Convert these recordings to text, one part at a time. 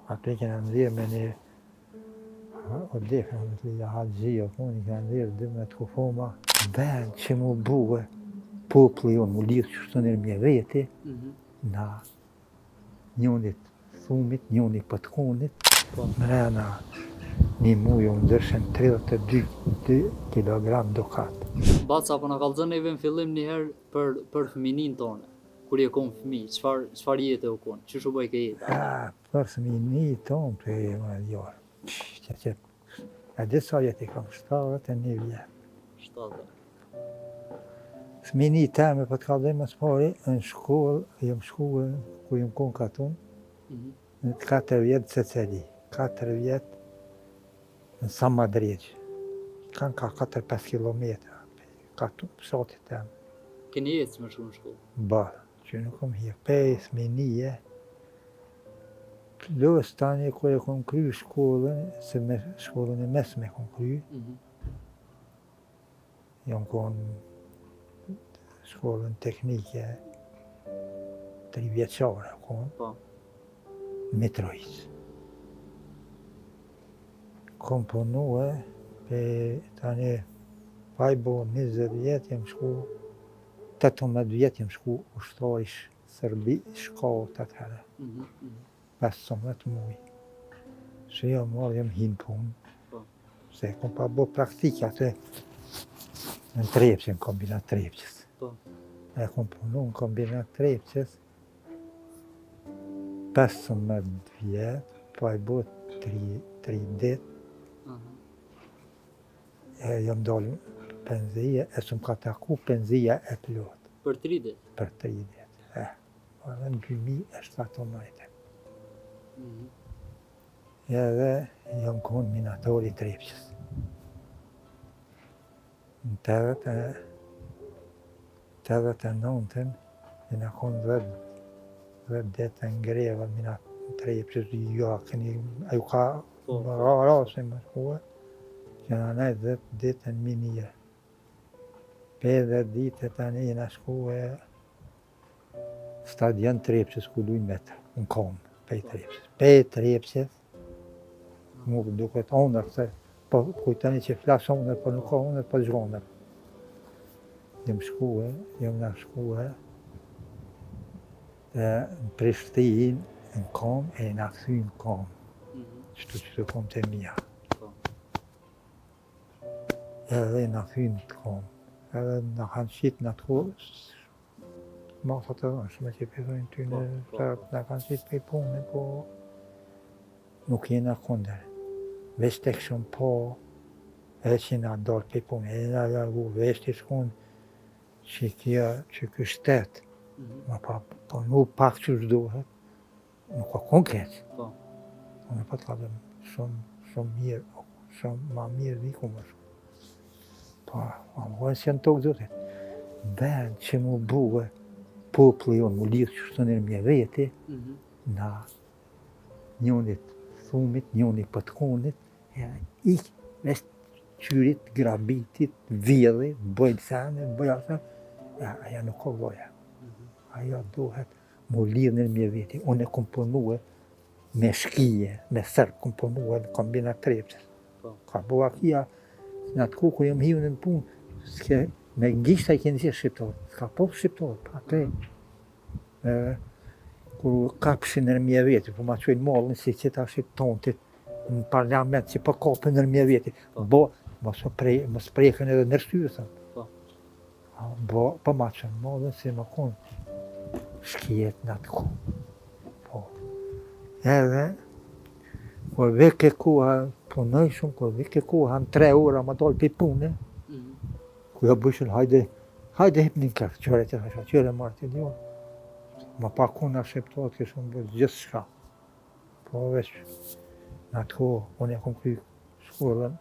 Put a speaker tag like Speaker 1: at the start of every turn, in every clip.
Speaker 1: Atë kena ndjerë me një o dekë në të lija Hadxhia, unë kena ndjerë 12 kufoma. Ben që mu buë, populli jonë mu lidhë që shtë nërë mje veti, na njënit thumit, njënit pëtkonit, mrena një mujë ndërshen 32 kilogram dukat.
Speaker 2: Baca, po na kallëzon neve në fillim njëherë për fëminin tonë. Kur je kon fëmijë, çfarë jete u kon? Çish u bëj ke jeta?
Speaker 1: Për fëminin tonë, për e më djorë. A dhe sa jetë i kam 71 vjetë.
Speaker 2: 70.
Speaker 1: Fëmini teme për të kallëzoj më së pari, në shkollë, jam shkuë, ku jam kon katun, në 4 vjetë Ceceli, 4 vjetë në Samadreq. Kanë ka 4-5 kilometra, katun, pësatit teme.
Speaker 2: Keni jetë me shku në shkollë?
Speaker 1: Barë, që nuk kom hirë, pej fëminije, plus tani kur e kom kry shkollën, se me shkollën e mesme kom kry, jam kon shkollën teknike 3 vjeçare kon, Mitrovic. Kom punue, tani pa i bo 20 vjetë jem shku, 18 vjetë jem shku ushtarish Serbi, shkallët atëherë. 15 muj. Se jam marrë, jam hinë punë. Se kom pa bo praktike atë në Trepqe, në kombinat Trepqes. E kom punu në kombinat Trepqes 15 vjetë, pa i bo 3 ditë. Jam dalë penzije, e së më ka taku penzija e plotë.
Speaker 2: Për 3 ditë?
Speaker 1: Për 3 ditë, Në 2017. Edhe jam konë minatori Trepqes. Në 89-ën, jena konë 10 ditë në greva minatori Trepqes, ju ka rase më shkua, që në nejtë 10 ditë në minije. 50 ditë tani jena shkua stadion Trepqes ku lujnë metër, në kom, pej Trepqes. Pej Trepqes, mu duket onër, se po kujtani që flasë onër, po nuk ka onër, po zhgonër. Jem na shkua në Prishtinë, në kom, e na këthy në kom. Qëtu që të kom të mija. Edhe na këthy në kom. Edhe na kanë qitë në atë kohë, masat e dhënë, shme që përdojnë ty në sërët, na kanë qitë për punë, po nuk jena kunder. Veç të këshëm po, edhe që na dalë për punë, edhe na largu, veç të shkun që kë shtetë, po nuk pak që shdohet, nuk ka konkret. Unë pa të ka dhe shumë mirë, shumë ma mirë viku më shumë. Po, më gojnë që janë tokë zotit. Ben që mu buë, populli jonë mu lidhë që shtë nërë mje veti, na njënit thumit, njënit pëtkonit, ikë mes qyrit, grabitit, vjedhi, bëjnë sene, bëjnë asë, aja nuk ka loja. Aja dohet mu lidhë nërë mje veti. Unë e kom punue me shkije, me sërë kom punue në kombinat Trepqes. Ka bua kia, në atë ku jam hiu në punë, me gishta i keni qenë shqiptarë, s'ka po shqiptarë, atë. Kur kapshin nërë mje veti, po ma qojnë malën si që ta shqip tontit në parlament që po kapën nërë mje veti. Bo, mos prejkën edhe nërshtyësën. Bo, po ma qojnë malën si ma konë shkijet në atë ku. Po. Edhe, kur veke koha, punoj shumë, kur veke koha në 3 ora ma dalë për punë, ku ja bëshën, hajde hip një kërë, qëre të thasha, qëre marë të dio. Ma pa kuna shqiptarët këshëm bërë gjithë shka. Po veç, në atë kohë, unë e kom kry shkollën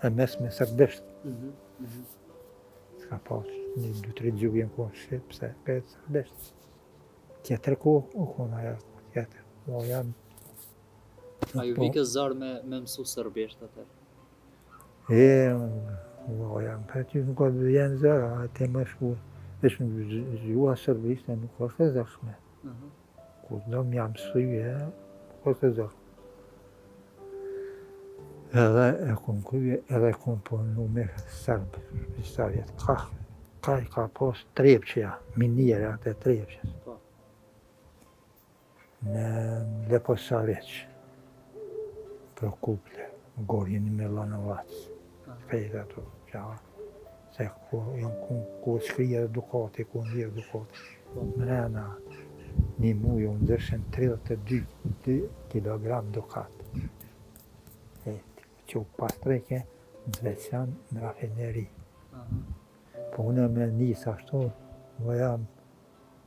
Speaker 1: e mesme serbisht. Ska pas, 1-2-3 gjuhë jenë kohë shqip, se këtë serbisht. Tjetër kohë, u konë aja, tjetër. Po janë...
Speaker 2: A ju vike zarë me mësu serbisht atër?
Speaker 1: Jam për ty nuk ka jenë zërë, a te më shku. Vesh në zhua serbisht, nuk është e zërshme. Kur do më jam syje, nuk është e zërshme. Edhe e kom krye, edhe kom punu me Serbë, disa vjet. Ka pas Trepçja, minierë atë Trepçjes.
Speaker 2: Po.
Speaker 1: Në Leposaveç, për kuple, gorjen me Lanovac, fejt ato, qa, se ku shkrije Dukati, ku ndjerë Dukati. Mrena, një muj u ndërshën 32 kilogram Dukat. Që u pas treke, në Zveçan, në rafineri. Po unë me njës ashtu, më jam,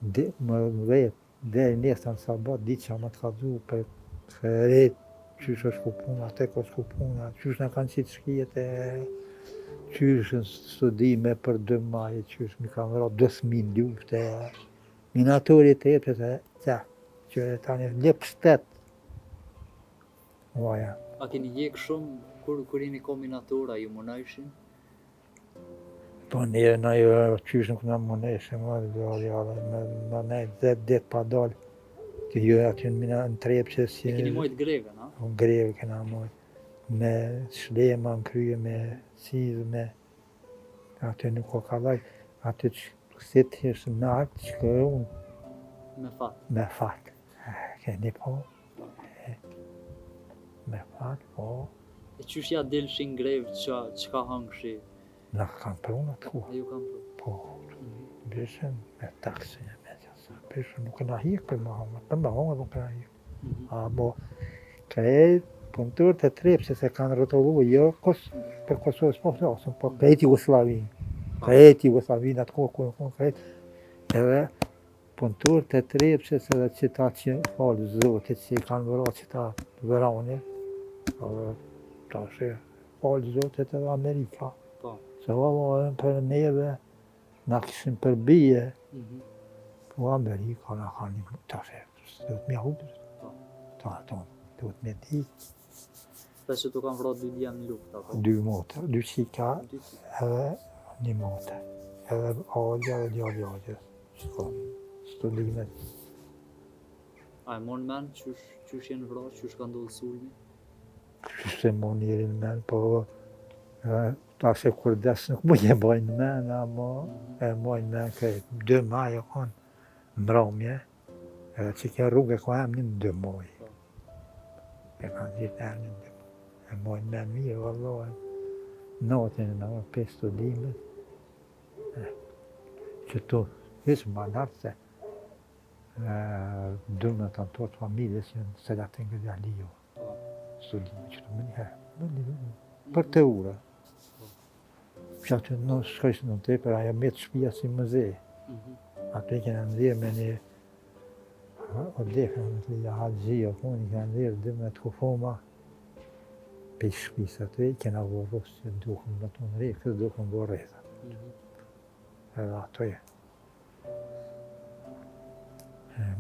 Speaker 1: më vetë, dhe nesër në sabat, ditë që më të kazu për rejt, qysh është ku puna, te ko s'ku puna, qysh në kanë qitë shkijet e, qysh në studime për 2 maje, qysh mi kanë vëra 2.000 lufte, minatorit e jetës e, që tani lep shtet. Vaja.
Speaker 2: A keni jek shumë kur jeni kombinatora, ju munajshin?
Speaker 1: Po njerë na jo qysh nuk na muneshim, me 10 dit pa dal. Të jo aty në Trepçe si...
Speaker 2: E keni mojt greve, na?
Speaker 1: Greve kena mojt. Me shlema në krye, me sizë, me... Aty nuk o kalaj, aty që si të hishë në atë që kërë unë...
Speaker 2: Me fat.
Speaker 1: Me fat. Keni po? Me fat, po.
Speaker 2: E qysh ja dilshin greve, që ka hangshi?
Speaker 1: Na kanë pruna të ku.
Speaker 2: E ju kam pru.
Speaker 1: Po, bishën me taksi e me qësa. Bishën nuk na hik për Mahomet, për Mahomet nuk na hik. Bo, krejt punëtur të Trepçes se kanë rrotullu, jo për Kosovës po flasëm, po krejt Jugoslavin. Krejt Jugoslavin atë kohë, krejt. Edhe punëtur të Trepçes edhe qita që falë Zotit që i kanë vëra qita vërani. Edhe ta shë falë Zotit edhe Amerika.
Speaker 2: Po.
Speaker 1: Se vëllojnë për neve, na këshin përbije, po Amerika na kanë një ta shë, duhet me hubër. Ta tonë, duhet me ditë.
Speaker 2: Dhe që tu kanë vra 2 djemë në luft, apo?
Speaker 1: 2 motor, 2 qika, edhe 1 motor. Edhe alja dhe djallajës. Studimet.
Speaker 2: A e mon men, qysh jenë vra, qysh ka ndodhë sulmi?
Speaker 1: Qysh se mon njerin men, po ta se kur des nuk mu je bajnë men, ama e bajnë men krejt. 2 maj e konë mbromje, edhe që ke rrugë ko emnin 2 maj. E kanë gjithë emnin 2 maj. E bajnë men mirë, vëllohen. Natin e në 5 studimet. Që tu, ishë më lartë se dëmë të antorë të familjes që në Selatin këtë Alijo. Studime që të më njëherë, për të ura. Që aty në shkojshë në të për ajo me të shpia si mëze. Aty kena ndjerë me një o lekë në të lija haqëgjia, koni kena ndjerë 12 kufoma për shpisë aty, kena vorës që duhëm në të në rejë, këtë duhëm vorëza. Edhe ato e.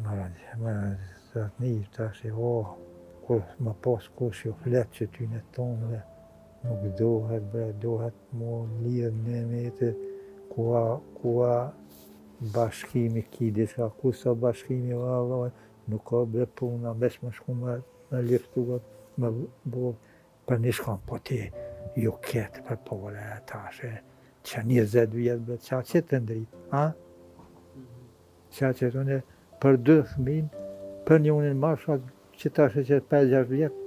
Speaker 1: Më zëtë një të ashe, kur më pas kush jo fletë që ty në tonë, nuk dohet, dohet mu lidhë në metë, kua bashkimi ki diska, ku sa bashkimi valloj, nuk ka bre puna, besh më shku me liftuat, me bo, për një shkon, po ti ju ketë për pole, tashe, që 20 vjetë bre, qa që të ndrit, a? Qa që të ndrit, për 2 fëmin, për njënin marrë, që tashe që 5-6 vjetë,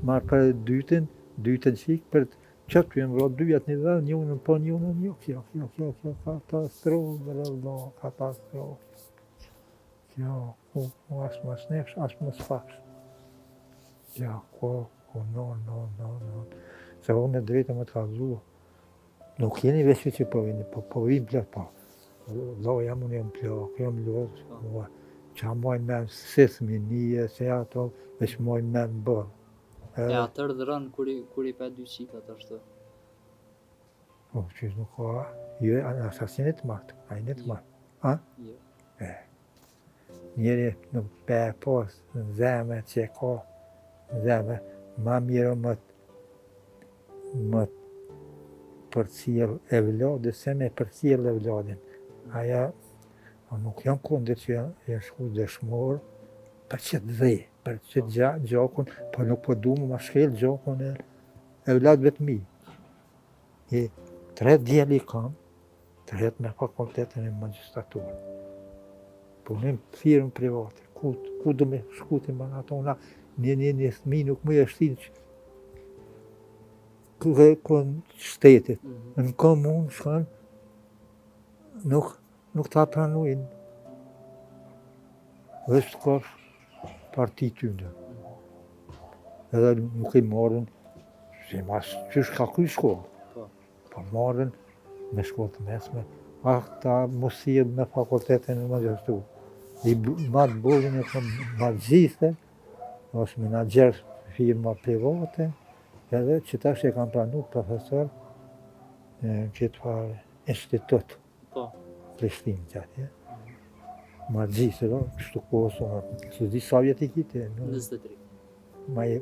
Speaker 1: marrë për dytën qik, për qëtë për jemë vërë 2 vjetë një dhe, njënin po njënin, kjo, katastrofë, katastrofë. Kjo, asë më snefsh, asë më sfaksh. Kjo, no. Se unë e drejtë më të kazu, nuk jeni veç që po vini, po vim plët, po. Loja më njëm plët, jam lëzë, që mojnë men sithmi nije, se ato veç mojnë men bërë.
Speaker 2: E atër dhërën kur i pe 2 qikat ashtë?
Speaker 1: Po, qysh nuk ka, jo, asasinit martë, a i net martë, a?
Speaker 2: Jo.
Speaker 1: Njeri nuk pe pas në zeme që ka, në zeme, ma mirë më përcjell e vladit, se me përcjell e vladin. Aja, nuk janë kundit që janë shku dëshmorë për që të dhej, për që gjakun, po nuk po du më shkel gjakun e e vladëve të mi. 3 djeli kam, 3 me fakultetin e magjistraturë. Punim firmë private, ku do me shkuti më në ato, një thmi nuk më e shtinë që kërën shtetit. Në komunë shkën, nuk ta pranujnë. Dhe të kosh parti tyne. Edhe nuk i marrën, si mas qysh ka kry shkollë. Po marrën me shkollë të mesme, ta mos sjell me fakultetin e magjistraturë. I matë bollin e kom magjiste, është menaxher firma private, edhe që tash e kam pranu profesor këtë farë institut. Prishtinë që atje. Magjiste, kështu kohë, së di sa vjetë i kite.
Speaker 2: 23.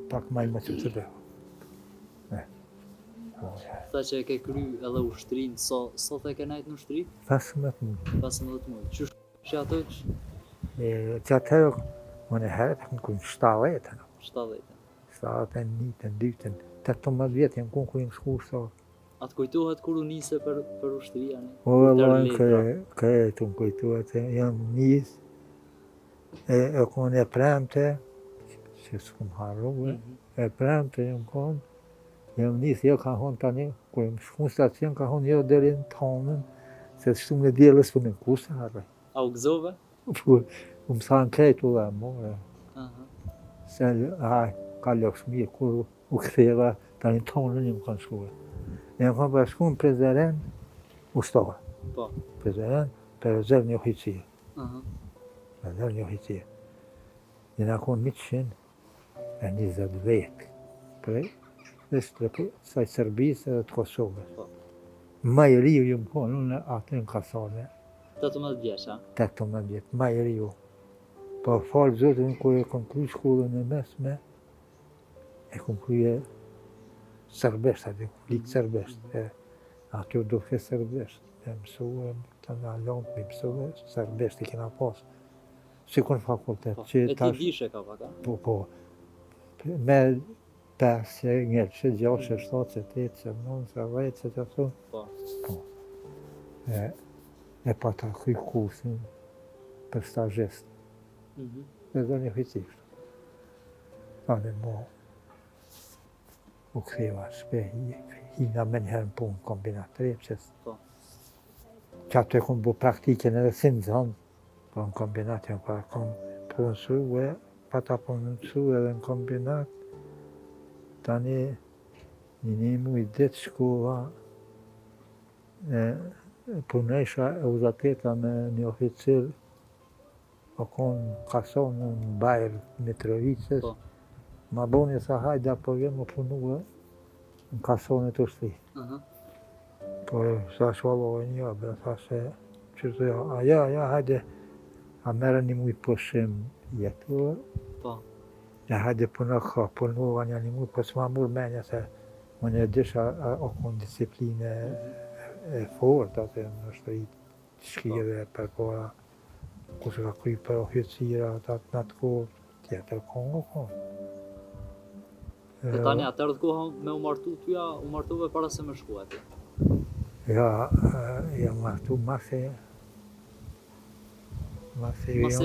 Speaker 1: Pak maj më që të dhe.
Speaker 2: Ta që e ke kry edhe ushtrinë, sot e ke najtë në ushtri?
Speaker 1: 15 muaj.
Speaker 2: 15 muaj. Që ato që?
Speaker 1: Që atëherë, më në herët, më kënë 70.
Speaker 2: 70.
Speaker 1: 71, 2, 18 vjetë jam kënë kërë më shku sot.
Speaker 2: Atë kujtohet kur u nise për ushtria?
Speaker 1: O, vëllon, këtë më kujtohet, jam nisë, e kënë e premte, që s'kum harruve, e premte jam kënë, jam nisë, jo ka honë tani, kërë më shku në stacion, ka honë jo deri në tonën, se shtu në djelës për në kusë harre.
Speaker 2: A u gëzove?
Speaker 1: Më thanë krejtë u dhe more. Se ka lëksh mirë, kur u këtheva, tani tonën një më kanë shkuve. Ne më kanë bashku në Prizren, ushtohë.
Speaker 2: Po.
Speaker 1: Prizren, për rezervë një oficie. Rezervë një oficie. Jena konë 120 vetë. Prej, saj Serbisë edhe të Kosovës. Ma i riu ju më konë, unë atë në kasane.
Speaker 2: 18 vjeç, a?
Speaker 1: 18 vjetë, ma i riu. Po falë zotin, kër e kom kry shkollën e mesme, e kom kryje serbesht, atë likë serbesht. Aty do fe serbesht. E mësue, të nga lonë me mësue, serbesht i kena pasë. Si kënë fakultet.
Speaker 2: E ti dishe ka paka?
Speaker 1: Po. Me 5, 1, 6, 7, 8, 9, 10, që të
Speaker 2: Po.
Speaker 1: E pa ta kry kursin për stazhist. Dhe do një ficisht. Ane mo, u këtheva shpe, hina me njëherë në punë kombinat Repqes. Që atë e kom bu praktiken edhe si në zonë, po në kombinat jam pa kom punësu, pa ta punësu edhe në kombinat. Tani një mu i ditë shkova, punësha e uzateta me një oficir, po konë kasonë në Bajrë Mitrovicës, ma boni sa hajde apo vjen më punue në kasonë të ushti. Po sa shvallohen një, sa se qërë ja, hajde, a mere një mujë pëshim jetuar, ja hajde puna ka, punua një mujë, po s'ma mur menja se më një disha o konë disipline e fort, atë në shtëri të shkjeve për kora, ku se ka kry për oficira, atë në atë kohë, tjetër konë o konë.
Speaker 2: Dhe tani atër të koha me u martu t'ja, u martuve para se me shku ati?
Speaker 1: Ja, jam martu mase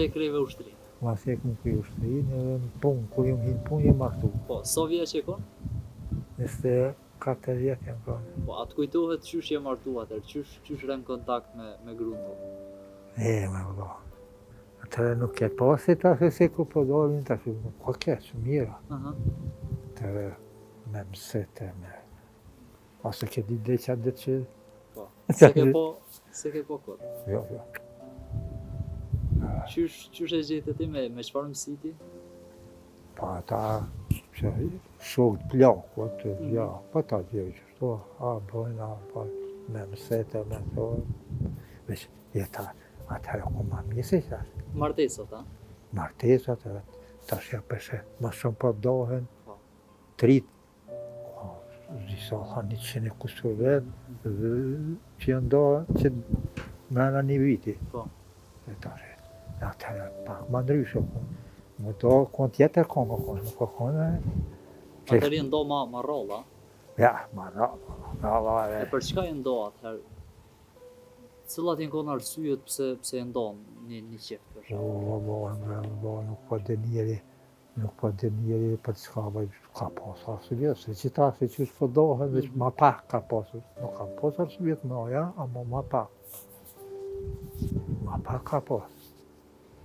Speaker 2: e kreve ushtri?
Speaker 1: Mase e këmë kry ushtrin, edhe në punë, kur jam hinë punë, jam martu.
Speaker 2: Po, so vjeç e konë?
Speaker 1: 24 vjetë jam konë.
Speaker 2: Po, atë kujtohet qysh je martu atër, qysh rem kontakt me grunto?
Speaker 1: Me vëllo. Atëre nuk e pasi ta se ku po dolin, ta që nuk ko keq, mira. Atëre me mësete, ose ke di dhe që atë që...
Speaker 2: Po, se ke po kod?
Speaker 1: Jo.
Speaker 2: Qysh e gjetë ti me qëfar mësiti?
Speaker 1: Pa ata që shokë të plakot, pa ta gjë që shto, bojna, me mësete, me to, veç jeta, atëherë ku ma mjësi që ashtë.
Speaker 2: Martesat, a?
Speaker 1: Martesat, ta shja përse, ma shumë po dohen, trit, disa tha 100 kusur vetë, që janë dohen, që mrena një viti. Atëherë, pak ma ndryshë, më do, kënë tjetër kënë, nuk o kënë.
Speaker 2: Atëherë jenë do ma rolla?
Speaker 1: Ja, ma
Speaker 2: E për çka e ndo atëherë? Cilat janë kon arsyet pse e ndon një qift për shembull?
Speaker 1: nuk po dhe njeri për çka ka pas arsye, se qita se qysh po dohen, veç ma pak ka pasur. Nuk ka pas arsye të mëdha, ama ma pak. Ma pak ka pas.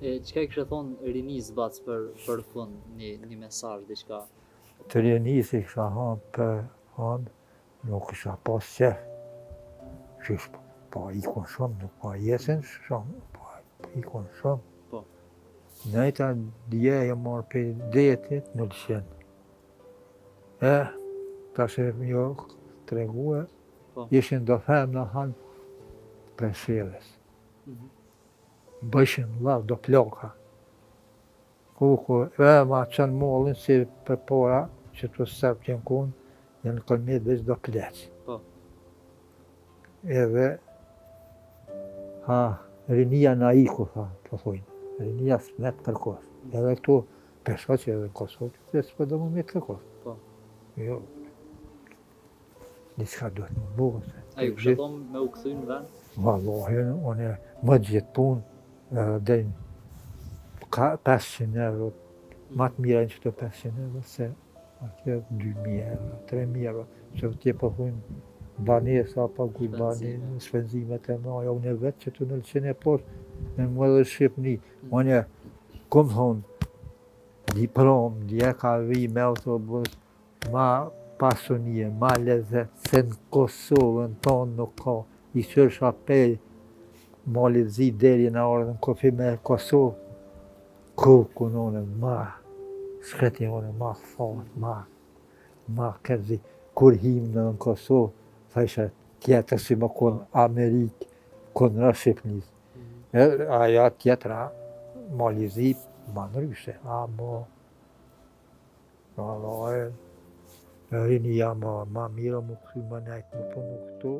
Speaker 2: E çka i kishe thonë rinis bac për fund, një mesazh, diçka?
Speaker 1: Të rinisë i kisha hanë, nuk isha pas qef. Qysh po ikon shumë, nuk po jesin shumë, po ikon shumë.
Speaker 2: Po.
Speaker 1: Nejta dje e marrë për detit në lëshen. Tash e jo tregue,
Speaker 2: Po.
Speaker 1: ishin do them në hanë për shilës. Bëshin lav do ploka. Ma qënë mollin si për pora, që të sëpë që në kun, janë këllmit veç do pleq.
Speaker 2: Po.
Speaker 1: Edhe, rinia na iku, po thujnë. Rinia s'met kërkos. Edhe këtu, pesha që edhe në Kosovë, që s'po do më me kërkos.
Speaker 2: Po.
Speaker 1: Jo. Diçka duhet më bëhet.
Speaker 2: A ju kishe thonë me u kthy në vend?
Speaker 1: Vallahi, unë më gjithë punë, deri 500 euro, ma të mira në qëto 500 euro, se atje 2.000 euro, 3.000 euro, që tje po thujnë banesa, paguj banesë, shpenzimet e mëdha, unë e vetë që të në lëqen e poshtë, me më dhe Shqipni, unë kom thonë, diplomë, dje ka vi me autobus, ma pasunie, ma lezet, se në Kosovën tonë nuk ka, i qërsh apel, malit zi deri në orën në kofi me Kosovë, ku në ma, shkreti në ma fatë, ma këzi, kur him në Kosovë, thajshë tjetër si më konë Amerikë, konë në Shqipnisë. Aja tjetëra, malit zi, ma nëryshe, rinia ma mirë më këthy më nejtë më punu këtu,